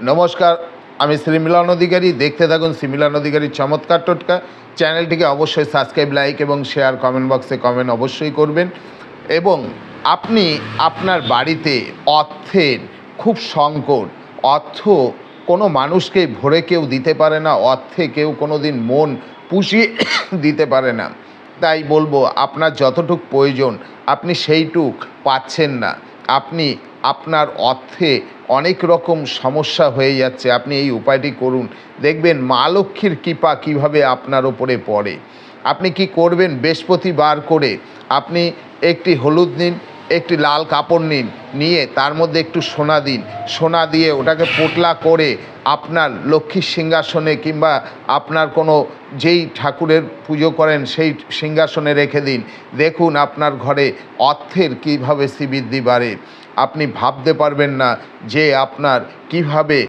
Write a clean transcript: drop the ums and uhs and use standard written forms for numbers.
নমস্কার, আমি শ্রী মিলন অধিকারী। দেখতে থাকুন শ্রী মিলন অধিকারীর চমৎকার টোটকা। চ্যানেলটিকে অবশ্যই সাবস্ক্রাইব, লাইক এবং শেয়ার, কমেন্ট বক্সে কমেন্ট অবশ্যই করবেন। এবং আপনি আপনার বাড়িতে অর্থের খুব সংকট, অর্থ কোনো মানুষকে ভরে কেউ দিতে পারে না, অর্থে কেউ কোনো দিন মন পুষিয়ে দিতে পারে না। তাই বলবো, আপনার যতটুক প্রয়োজন আপনি সেইটুক পাচ্ছেন না। আপনি আপনার অর্থে অনেক রকম সমস্যা হয়ে যাচ্ছে। আপনি এই উপায়টি করুন, দেখবেন মা লক্ষ্মীর কৃপা কীভাবে আপনার ওপরে পড়ে। আপনি কি করবেন, বৃহস্পতিবার করে আপনি একটি হলুদ নিন, একটি লাল কাপড় নিন, নিয়ে তার মধ্যে একটু সোনা দিন। সোনা দিয়ে ওটাকে পোটলা করে আপনার লক্ষ্মীর সিংহাসনে কিংবা আপনার কোনো যেই ঠাকুরের পুজো করেন সেই সিংহাসনে রেখে দিন। দেখুন আপনার ঘরে অর্থের কীভাবে শ্রীবৃদ্ধি বাড়ে। আপনি ভাবতে পারবেন না যে আপনার কিভাবে